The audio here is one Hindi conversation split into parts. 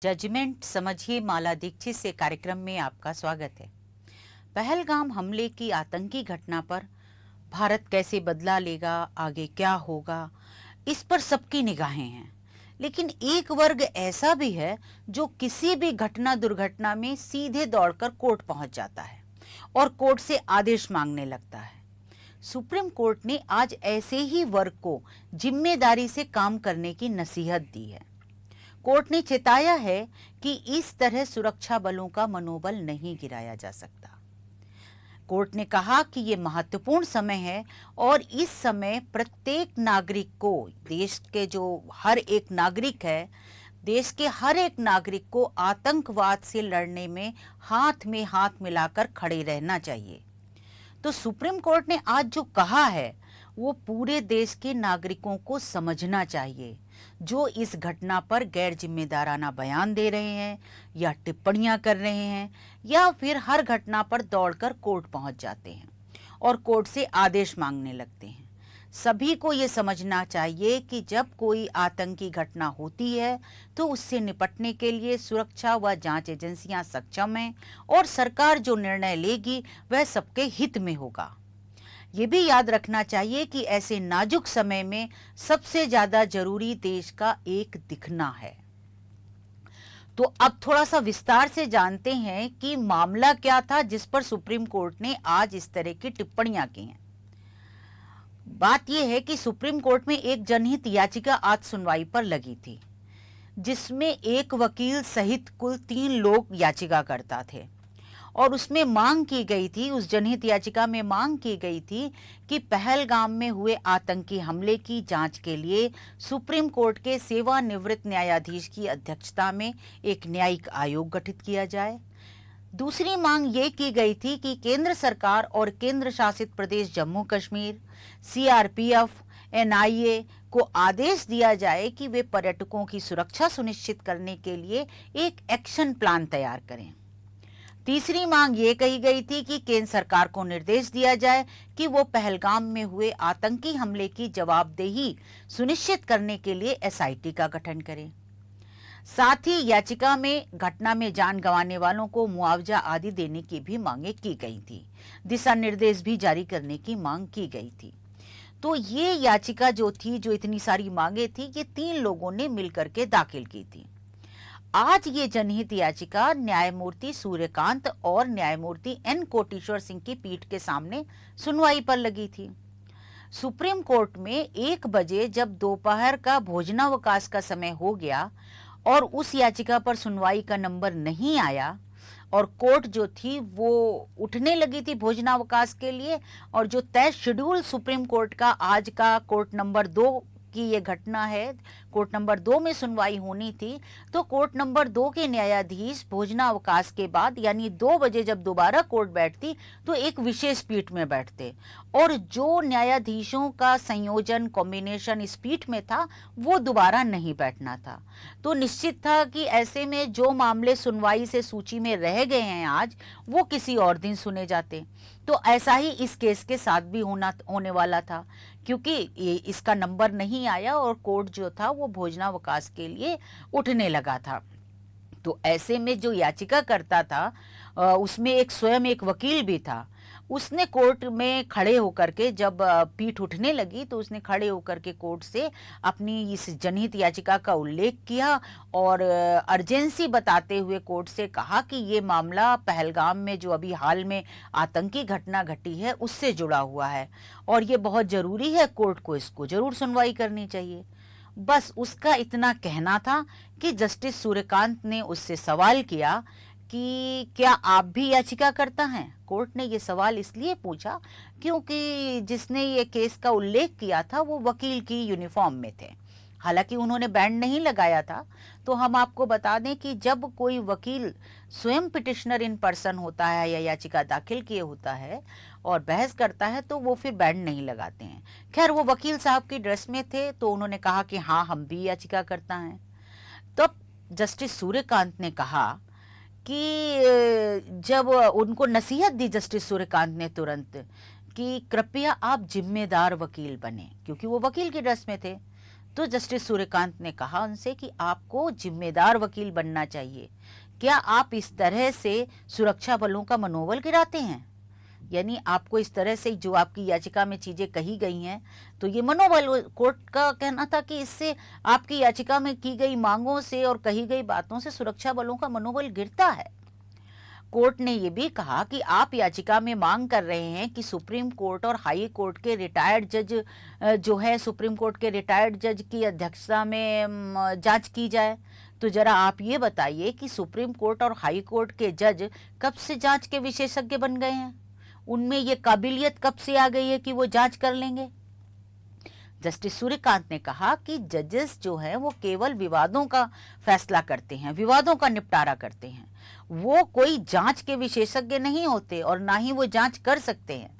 जजमेंट समझिए माला दीक्षित से कार्यक्रम में आपका स्वागत है। पहलगाम हमले की आतंकी घटना पर भारत कैसे बदला लेगा, आगे क्या होगा, इस पर सबकी निगाहें हैं। लेकिन एक वर्ग ऐसा भी है जो किसी भी घटना दुर्घटना में सीधे दौड़कर कोर्ट पहुंच जाता है और कोर्ट से आदेश मांगने लगता है। सुप्रीम कोर्ट ने आज ऐसे ही वर्ग को जिम्मेदारी से काम करने की नसीहत दी है। कोर्ट ने चेताया है कि इस तरह सुरक्षा बलों का मनोबल नहीं गिराया जा सकता। कोर्ट ने कहा कि ये महत्वपूर्ण समय है और इस समय प्रत्येक नागरिक को, देश के जो हर एक नागरिक है, देश के हर एक नागरिक को आतंकवाद से लड़ने में हाथ मिलाकर खड़े रहना चाहिए। तो सुप्रीम कोर्ट ने आज जो कहा है वो पूरे देश के नागरिकों को समझना चाहिए, जो इस घटना पर गैर जिम्मेदाराना बयान दे रहे हैं या टिप्पणियां कर रहे हैं या फिर हर घटना पर दौड़कर कोर्ट पहुंच जाते हैं और कोर्ट से आदेश मांगने लगते हैं। सभी को ये समझना चाहिए कि जब कोई आतंकी घटना होती है तो उससे निपटने के लिए सुरक्षा व जांच एजेंसियां सक्षम हैं और सरकार जो निर्णय लेगी वह सबके हित में होगा। ये भी याद रखना चाहिए कि ऐसे नाजुक समय में सबसे ज्यादा जरूरी देश का एक दिखना है। तो अब थोड़ा सा विस्तार से जानते हैं कि मामला क्या था जिस पर सुप्रीम कोर्ट ने आज इस तरह की टिप्पणियां की हैं। बात यह है कि सुप्रीम कोर्ट में एक जनहित याचिका आज सुनवाई पर लगी थी, जिसमें एक वकील सहित कुल 3 लोग याचिकाकर्ता थे और उसमें मांग की गई थी, उस जनहित याचिका में मांग की गई थी कि पहलगाम में हुए आतंकी हमले की जांच के लिए सुप्रीम कोर्ट के सेवानिवृत्त न्यायाधीश की अध्यक्षता में एक न्यायिक आयोग गठित किया जाए। दूसरी मांग ये की गई थी कि केंद्र सरकार और केंद्र शासित प्रदेश जम्मू कश्मीर, सीआरपीएफ, एनआईए को आदेश दिया जाए कि वे पर्यटकों की सुरक्षा सुनिश्चित करने के लिए एक एक्शन प्लान तैयार करें। तीसरी मांग ये कही गई थी कि केंद्र सरकार को निर्देश दिया जाए कि वो पहलगाम में हुए आतंकी हमले की जवाबदेही सुनिश्चित करने के लिए एसआईटी का गठन करें। साथ ही याचिका में घटना में जान गंवाने वालों को मुआवजा आदि देने की भी मांगे की गई थी। दिशा निर्देश भी जारी करने की मांग की गई थी। तो ये याचिका जो थी, जो इतनी सारी मांगे थी, ये 3 लोगों ने मिलकर के दाखिल की थी। आज ये जनहित याचिका न्यायमूर्ति सूर्यकांत और न्यायमूर्ति एन कोटेश्वर सिंह की पीठ के सामने सुनवाई पर लगी थी। सुप्रीम कोर्ट में 1 बजे जब दोपहर का भोजनावकाश का समय हो गया और उस याचिका पर सुनवाई का नंबर नहीं आया और कोर्ट जो थी वो उठने लगी थी भोजनावकाश के लिए, और जो तय शेड्यूल सुप्रीम कोर्ट का आज का कोर्ट नंबर 2 की ये घटना है, कोर्ट नंबर 2 में सुनवाई होनी थी, तो कोर्ट नंबर 2 के न्यायाधीश भोजनावकाश के बाद यानी 2 बजे जब दोबारा कोर्ट बैठती तो एक विशेष पीठ में बैठते और जो न्यायाधीशों का संयोजन कॉम्बिनेशन इस पीठ में था वो दोबारा नहीं बैठना था। तो निश्चित था कि ऐसे में जो मामले सुनवाई से सूची में रह गए हैं आज, वो किसी और दिन सुने जाते। तो ऐसा ही इस केस के साथ भी होने वाला था, क्योंकि इसका नंबर नहीं आया और कोर्ट जो था वो भोजनावकाश के लिए उठने लगा था। तो ऐसे में जो याचिका करता था उसमें स्वयं एक वकील भी था। उसने कोर्ट में खड़े होकर के, जब पीठ उठने लगी तो उसने खड़े होकर के कोर्ट से अपनी इस जनहित याचिका का उल्लेख किया और अर्जेंसी बताते हुए कोर्ट से कहा कि ये मामला पहलगाम में जो अभी हाल में आतंकी घटना घटी है उससे जुड़ा हुआ है और ये बहुत ज़रूरी है, कोर्ट को इसको ज़रूर सुनवाई करनी चाहिए। बस उसका इतना कहना था कि जस्टिस सूर्यकांत ने उससे सवाल किया कि क्या आप भी याचिका करता हैं। कोर्ट ने ये सवाल इसलिए पूछा क्योंकि जिसने ये केस का उल्लेख किया था वो वकील की यूनिफॉर्म में थे। हालांकि उन्होंने बैंड नहीं लगाया था। तो हम आपको बता दें कि जब कोई वकील स्वयं पिटिशनर इन पर्सन होता है या याचिका दाखिल किए होता है और बहस करता है तो वो फिर बैंड नहीं लगाते हैं। खैर, वो वकील साहब की ड्रेस में थे तो उन्होंने कहा कि हाँ, हम भी याचिका करता हैं। तब जस्टिस सूर्यकांत ने कहा कि जब उनको नसीहत दी जस्टिस सूर्यकांत ने तुरंत कि कृपया आप जिम्मेदार वकील बने, क्योंकि वो वकील की ड्रेस में थे, तो जस्टिस सूर्यकांत ने कहा उनसे कि आपको जिम्मेदार वकील बनना चाहिए। क्या आप इस तरह से सुरक्षा बलों का मनोबल गिराते हैं? यानी आपको इस तरह से जो आपकी याचिका में चीजें कही गई हैं, तो ये मनोबल, कोर्ट का कहना था कि इससे आपकी याचिका में की गई मांगों से और कही गई बातों से सुरक्षा बलों का मनोबल गिरता है। कोर्ट ने यह भी कहा कि आप याचिका में मांग कर रहे हैं कि सुप्रीम कोर्ट और हाई कोर्ट के रिटायर्ड जज जो है, सुप्रीम कोर्ट के रिटायर्ड जज की अध्यक्षता में जांच की जाए। तो जरा आप ये बताइए कि सुप्रीम कोर्ट और हाई कोर्ट के जज कब से जांच के विशेषज्ञ बन गए हैं? उनमें ये काबिलियत कब से आ गई है कि वो जांच कर लेंगे? जस्टिस सूर्यकांत ने कहा कि जजेस जो हैं वो केवल विवादों का फैसला करते हैं, विवादों का निपटारा करते हैं। वो कोई जांच के विशेषज्ञ नहीं होते और ना ही वो जांच कर सकते हैं।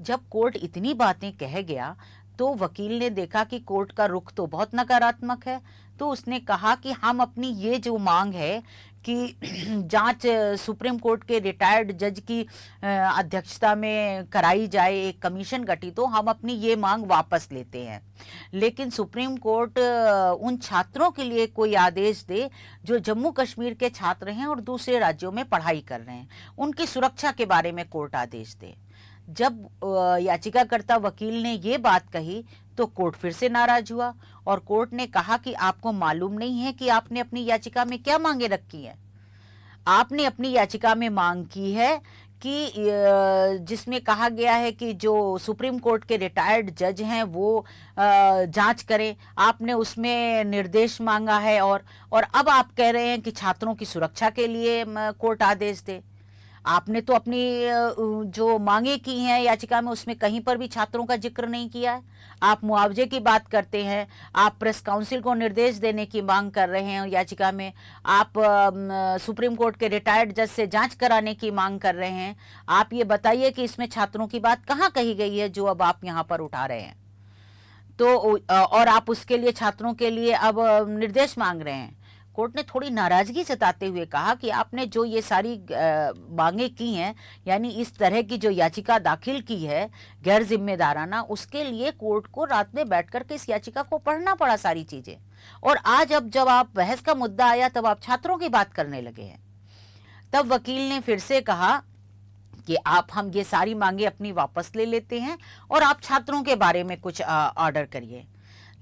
जब कोर्ट इतनी बातें कह गया तो वकील ने देखा कि कोर्ट का रुख तो बहुत नकारात्मक है, तो उसने कहा कि हम अपनी ये जो मांग है कि जांच सुप्रीम कोर्ट के रिटायर्ड जज की अध्यक्षता में कराई जाए, एक कमीशन गठित हो, हम अपनी ये मांग वापस लेते हैं। लेकिन सुप्रीम कोर्ट उन छात्रों के लिए कोई आदेश दे जो जम्मू कश्मीर के छात्र हैं और दूसरे राज्यों में पढ़ाई कर रहे हैं, उनकी सुरक्षा के बारे में कोर्ट आदेश दे। जब याचिकाकर्ता वकील ने ये बात कही तो कोर्ट फिर से नाराज हुआ और कोर्ट ने कहा कि आपको मालूम नहीं है कि आपने अपनी याचिका में क्या मांगे रखी हैं। आपने अपनी याचिका में मांग की है कि जिसमें कहा गया है कि जो सुप्रीम कोर्ट के रिटायर्ड जज हैं वो जांच करें। आपने उसमें निर्देश मांगा है और अब आप कह रहे हैं कि छात्रों की सुरक्षा के लिए कोर्ट आदेश दे। आपने तो अपनी जो मांगे की हैं याचिका में उसमें कहीं पर भी छात्रों का जिक्र नहीं किया है। आप मुआवजे की बात करते हैं, आप प्रेस काउंसिल को निर्देश देने की मांग कर रहे हैं याचिका में, आप सुप्रीम कोर्ट के रिटायर्ड जज से जांच कराने की मांग कर रहे हैं। आप ये बताइए कि इसमें छात्रों की बात कहाँ कही गई है जो अब आप यहाँ पर उठा रहे हैं। तो और आप उसके लिए छात्रों के लिए अब निर्देश मांग रहे हैं। कोर्ट ने थोड़ी नाराजगी जताते हुए कहा कि आपने जो ये सारी मांगे की हैं, यानी इस तरह की जो याचिका दाखिल की है गैर जिम्मेदाराना, उसके लिए कोर्ट को रात में बैठकर के इस याचिका को पढ़ना पड़ा सारी चीजें। और आज अब जब आप बहस का मुद्दा आया तब आप छात्रों की बात करने लगे हैं। तब वकील ने फिर से कहा कि हम ये सारी मांगे अपनी वापस ले लेते हैं और आप छात्रों के बारे में कुछ ऑर्डर करिए।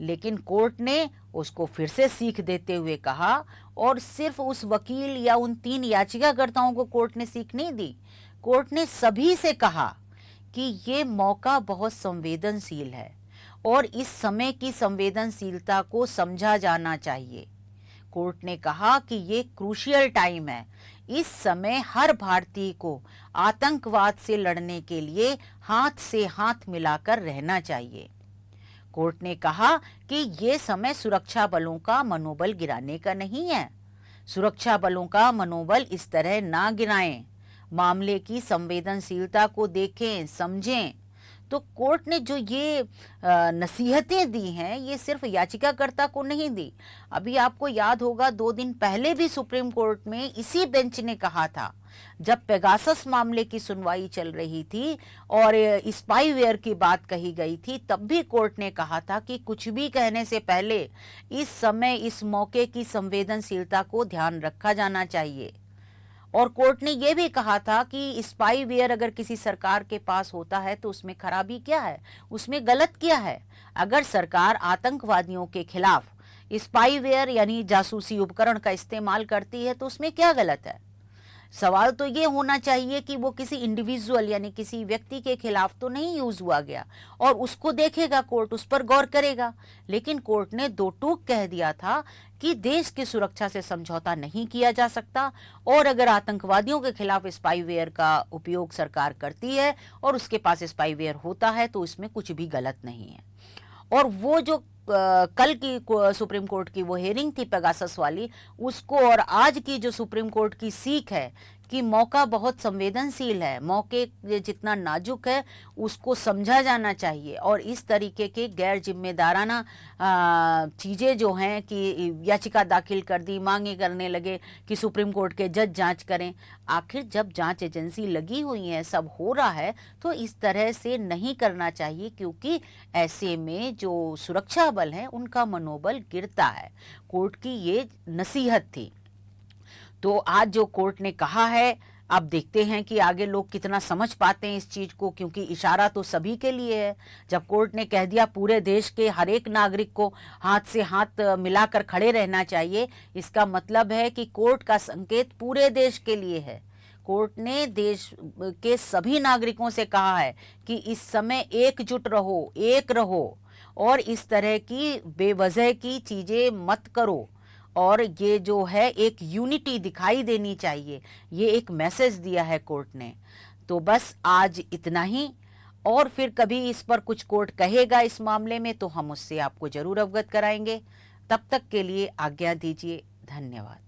लेकिन कोर्ट ने उसको फिर से सीख देते हुए कहा, और सिर्फ उस वकील या उन 3 याचिकाकर्ताओं को कोर्ट ने सीख नहीं दी, कोर्ट ने सभी से कहा कि ये मौका बहुत संवेदनशील है और इस समय की संवेदनशीलता को समझा जाना चाहिए। कोर्ट ने कहा कि ये क्रूशियल टाइम है। इस समय हर भारतीय को आतंकवाद से लड़ने के लिए हाथ से हाथ मिलाकर रहना चाहिए। कोर्ट ने कहा कि ये समय सुरक्षा बलों का मनोबल गिराने का नहीं है। सुरक्षा बलों का मनोबल इस तरह ना गिराएं, मामले की संवेदनशीलता को देखें, समझें। तो कोर्ट ने जो ये नसीहतें दी हैं ये सिर्फ याचिकाकर्ता को नहीं दी। अभी आपको याद होगा 2 दिन पहले भी सुप्रीम कोर्ट में इसी बेंच ने कहा था, जब पेगासस मामले की सुनवाई चल रही थी और स्पाईवेयर की बात कही गई थी, तब भी कोर्ट ने कहा था कि कुछ भी कहने से पहले इस समय इस मौके की संवेदनशीलता को ध्यान रखा जाना चाहिए। और कोर्ट ने यह भी कहा था कि स्पाईवेयर अगर किसी सरकार के पास होता है तो उसमें खराबी क्या है, उसमें गलत क्या है। अगर सरकार आतंकवादियों के खिलाफ स्पाईवेयर यानी जासूसी उपकरण का इस्तेमाल करती है तो उसमें क्या गलत है। सवाल तो ये होना चाहिए कि वो किसी इंडिविजुअल यानी किसी व्यक्ति के खिलाफ तो नहीं यूज हुआ गया, और उसको देखेगा कोर्ट, उस पर गौर करेगा। लेकिन कोर्ट ने 2 टूक कह दिया था कि देश की सुरक्षा से समझौता नहीं किया जा सकता, और अगर आतंकवादियों के खिलाफ स्पाईवेयर का उपयोग सरकार करती है और उसके पास स्पाईवेयर होता है तो इसमें कुछ भी गलत नहीं है। और वो जो कल की सुप्रीम कोर्ट की वो हेयरिंग थी पेगासस वाली, उसको और आज की जो सुप्रीम कोर्ट की सीख है कि मौका बहुत संवेदनशील है, मौके जितना नाजुक है उसको समझा जाना चाहिए, और इस तरीके के गैर जिम्मेदाराना चीज़ें जो हैं कि याचिका दाखिल कर दी, मांगे करने लगे कि सुप्रीम कोर्ट के जज जांच करें। आखिर जब जांच एजेंसी लगी हुई है, सब हो रहा है, तो इस तरह से नहीं करना चाहिए, क्योंकि ऐसे में जो सुरक्षा बल है उनका मनोबल गिरता है। कोर्ट की ये नसीहत थी। तो आज जो कोर्ट ने कहा है, अब देखते हैं कि आगे लोग कितना समझ पाते हैं इस चीज को, क्योंकि इशारा तो सभी के लिए है। जब कोर्ट ने कह दिया पूरे देश के हर एक नागरिक को हाथ से हाथ मिलाकर खड़े रहना चाहिए, इसका मतलब है कि कोर्ट का संकेत पूरे देश के लिए है। कोर्ट ने देश के सभी नागरिकों से कहा है कि इस समय एकजुट रहो, एक रहो, और इस तरह की बेवजह की चीजें मत करो, और ये जो है एक यूनिटी दिखाई देनी चाहिए, ये एक मैसेज दिया है कोर्ट ने। तो बस आज इतना ही, और फिर कभी इस पर कुछ कोर्ट कहेगा इस मामले में तो हम उससे आपको जरूर अवगत कराएंगे। तब तक के लिए आज्ञा दीजिए। धन्यवाद।